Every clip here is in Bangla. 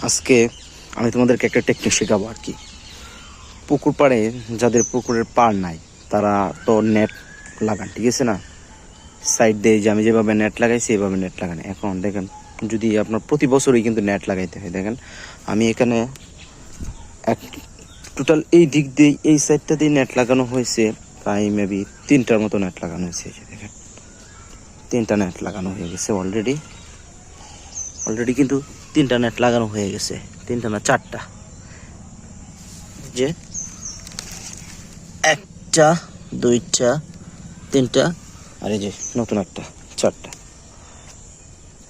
আজকে আমি তোমাদেরকে একটা টেকনিক শেখাবো আর কি। পুকুর পাড়ে যাদের পুকুরের পাড় নাই তারা তো নেট লাগান, ঠিক আছে না? সাইড দিয়ে যে আমি যেভাবে নেট লাগাইছি এইভাবে নেট লাগান। এখন দেখেন, যদি আপনার প্রতি বছরই কিন্তু নেট লাগাইতে হয়। দেখেন আমি এখানে এক টোটাল এই দিক দিয়ে এই সাইডটা দিয়ে নেট লাগানো হয়েছে প্রায় মেবি 3টার মতো নেট লাগানো হয়েছে। দেখেন 3টা নেট লাগানো হয়ে গেছে অলরেডি কিন্তু 3টা নেট লাগানো হয়ে গেছে। 3টা না 4টা, যে 1টা 2টা 3টা আর এই যে নতুন একটা 4টা,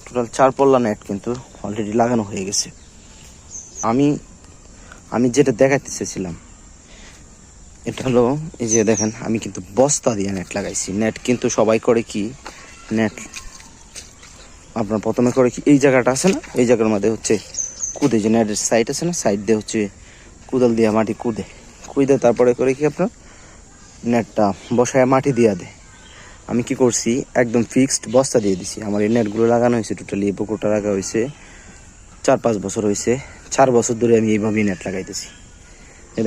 টোটাল 4 পল্লা নেট কিন্তু অলরেডি লাগানো হয়ে গেছে। আমি যেটা দেখাতে চেয়েছিলাম এটা হলো এই যে দেখেন, আমি কিন্তু বস্তা দিয়ে নেট লাগাইছি। নেট কিন্তু সবাই করে কি, নেট আপনার প্রথমে করে কি, এই জায়গাটা আছে না, এই জায়গার মধ্যে হচ্ছে কুদে, যে নেটের সাইড আছে না, সাইড দিয়ে হচ্ছে কুদাল দিয়ে মাটি কুদে তারপরে করে কি আপনার নেটটা বসায় মাটি দিয়ে দেয়। আমি কি করছি, একদম ফিক্সড বস্তা দিয়ে দিছি। আমার এই নেটগুলো লাগানো হয়েছে টোটালি, এই পুকুরটা রাখা হয়েছে 4-5 বছর হয়েছে। 4 বছর ধরে আমি এইভাবেই নেট লাগাইতেছি।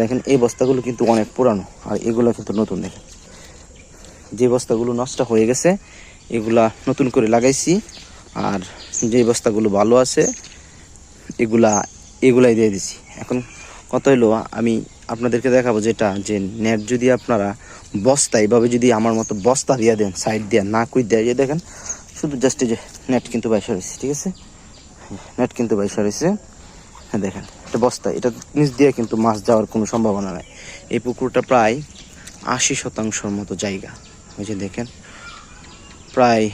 দেখেন এই বস্তাগুলো কিন্তু অনেক পুরানো আর এগুলো কিন্তু নতুন। দেখেন যে বস্তাগুলো নষ্ট হয়ে গেছে এগুলা নতুন করে লাগাইছি, আর যে বস্তাগুলো ভালো আছে এগুলাই দিয়ে দিছি। এখন কথা হলো, আমি আপনাদেরকে দেখাবো যেটা, যে নেট যদি আপনারা বস্তা এইভাবে যদি আমার মতো বস্তা দিয়ে দেন, সাইড দিয়ে না কুই দেয়, যে দেখেন শুধু জাস্ট এই যে নেট কিন্তু বাইসা রয়েছে, ঠিক আছে, নেট কিন্তু বাইসা রয়েছে। হ্যাঁ দেখেন এটা বস্তা, এটা নিচ দিয়ে কিন্তু মাছ যাওয়ার কোনো সম্ভাবনা নাই। এই পুকুরটা প্রায় 80% মতো জায়গা। ওই যে দেখেন প্রায়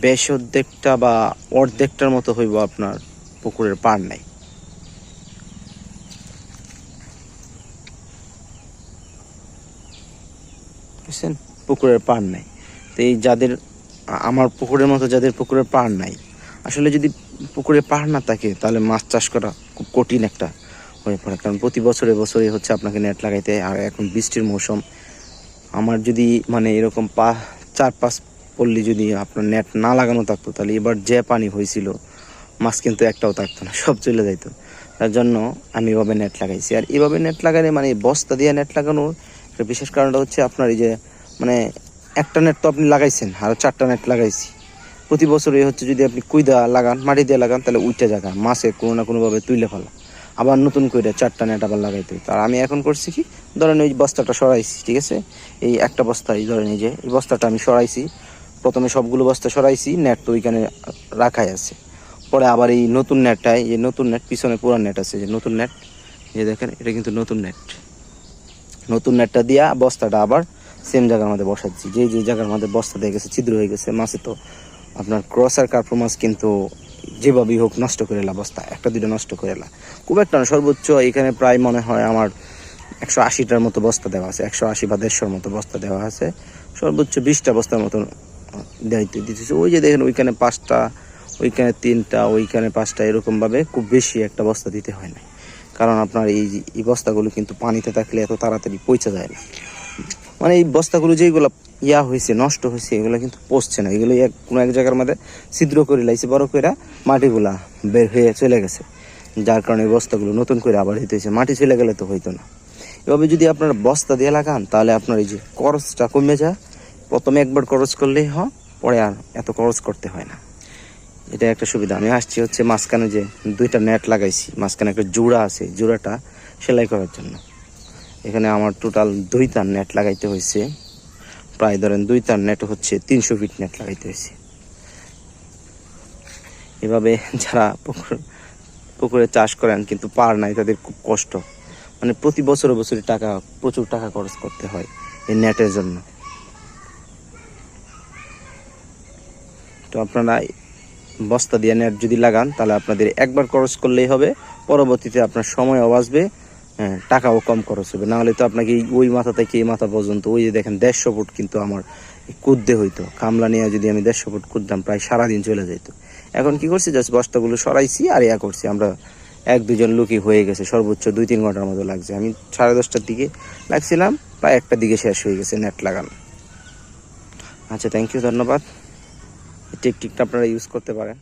বেশ অর্ধেকটা বা অর্ধেকটার মতো হইব আপনার পুকুরের পাড় নাই। বুঝছেন, পুকুরের পাড় নাই। তো এই যাদের আমার পুকুরের মতো যাদের পুকুরের পাড় নাই, আসলে যদি পুকুরে পাড় না থাকে তাহলে মাছ চাষ করা খুব কঠিন একটা হয়ে পড়ে। কারণ প্রতি বছরে হচ্ছে আপনাকে নেট লাগাইতে। আর এখন বৃষ্টির মৌসুম, আমার যদি মানে এরকম 4-5 পল্লী যদি আপনার নেট না লাগানো থাকতো, তাহলে এবার যে পানি হয়েছিল মাছ কিন্তু একটাও থাকতো না, সব চলে যাইতো। তার জন্য আমি এভাবে নেট লাগাইছি। আর এভাবে নেট লাগালে মানে বস্তা দিয়ে নেট লাগানোর একটা বিশেষ কারণটা হচ্ছে আপনার এই যে মানে একটা নেট তো আপনি লাগাইছেন, আরও 4টা নেট লাগাইছি। প্রতি বছরই হচ্ছে যদি আপনি কুইদা লাগান, মাটি দিয়ে লাগান, তাহলে উইটা জায়গা মাছে কোনো না কোনোভাবে তুলে ফেলা, আবার নতুন করে 4টা নেট আবার লাগাইতে হইতো। আর আমি এখন করছি কি, ধরেন ওই বস্তাটা সরাইছি, ঠিক আছে, এই একটা বস্তায় ধরেন এই যে এই বস্তাটা আমি সরাইছি, প্রথমে সবগুলো বস্তা সরাইছি, নেট তো ওইখানে রাখাই আছে। পরে আবার এই নতুন নেটটায়, এই নতুন নেট পিছনে পুরান নেট আছে, যে নতুন নেট, এই দেখেন এটা কিন্তু নতুন নেটটা দিয়া বস্তাটা আবার সেম জায়গার মধ্যে বসাচ্ছি। যে জায়গার মধ্যে বস্তা দিয়ে গেছে ছিদ্র হয়ে গেছে, মাছে তো আপনার ক্রসার কার্প মাছ কিন্তু যেভাবেই হোক নষ্ট করে এলা, বস্তা 1-2টা নষ্ট করে এলা, খুব একটা না, সর্বোচ্চ এখানে প্রায় মনে হয় আমার 180টার মতো বস্তা দেওয়া আছে, 180 বা 150 মতো বস্তা দেওয়া আছে, সর্বোচ্চ 20টা বস্তার মতো দিতেছে। ওই যে দেখেন ওইখানে 5টা, ওইখানে 3টা, ওইখানে 5টা, এরকমভাবে খুব বেশি একটা বস্তা দিতে হয় না। কারণ আপনার এই বস্তাগুলো কিন্তু পানিতে থাকলে এত তাড়াতাড়ি পচে যায় না। মানে এই বস্তাগুলো যেগুলো হয়েছে, নষ্ট হয়েছে, এগুলো কিন্তু পচছে না। এগুলো কোনো এক জায়গার মধ্যে ছিদ্র করে লাইছে বড় করে, মাটিগুলা বের হয়ে চলে গেছে, যার কারণে এই বস্তাগুলো নতুন করে আবার দিতে হয়েছে। মাটি চলে গেলে তো হইতো না। এভাবে যদি আপনার বস্তা দিয়ে লাগান তাহলে আপনার এই যে খরচটা কমে যায়। প্রথমে একবার খরচ করলেই হয়, পরে আর এত খরচ করতে হয় না। এটা একটা সুবিধা। আমি আসছি হচ্ছে মাঝখানে যে 2টা নেট লাগাইছি, মাঝখানে একটা জোড়া আছে, জোড়াটা সেলাই করার জন্য। এখানে আমার টোটাল 2 তার নেট লাগাইতে হয়েছে, প্রায় ধরেন 2 তার নেট হচ্ছে 300 ফিট নেট লাগাইতে হয়েছে। এভাবে যারা পুকুরে চাষ করেন কিন্তু পার নাই, তাদের খুব কষ্ট, মানে প্রতি বছরে প্রচুর টাকা খরচ করতে হয় এই নেটের জন্য। তো আপনারা বস্তা দিয়ে নেট যদি লাগান তাহলে আপনাদের একবার খরচ করলেই হবে, পরবর্তীতে আপনার সময়ও বাঁচবে, টাকাও কম খরচ হবে। নাহলে তো আপনাকে ওই মাথা থেকে এই মাথা পর্যন্ত, ওই যে দেখেন 150 ফুট কিন্তু আমার কুদতে হইতো। কামলা নিয়ে যদি আমি 150 ফুট কুদতাম প্রায় সারাদিন চলে যেত। এখন কি করছি, জাস্ট বস্তাগুলো সরাইছি আর করছি। আমরা 1-2 জন লোকই হয়ে গেছে, সর্বোচ্চ 2-3 ঘন্টার মতো লাগছে। আমি 10:30টার দিকে লাগছিলাম, প্রায় 1টার দিকে শেষ হয়ে গেছে নেট লাগানো। আচ্ছা, থ্যাংক ইউ, ধন্যবাদ। এই টেকনিকটা আপনারা ইউজ করতে পারেন।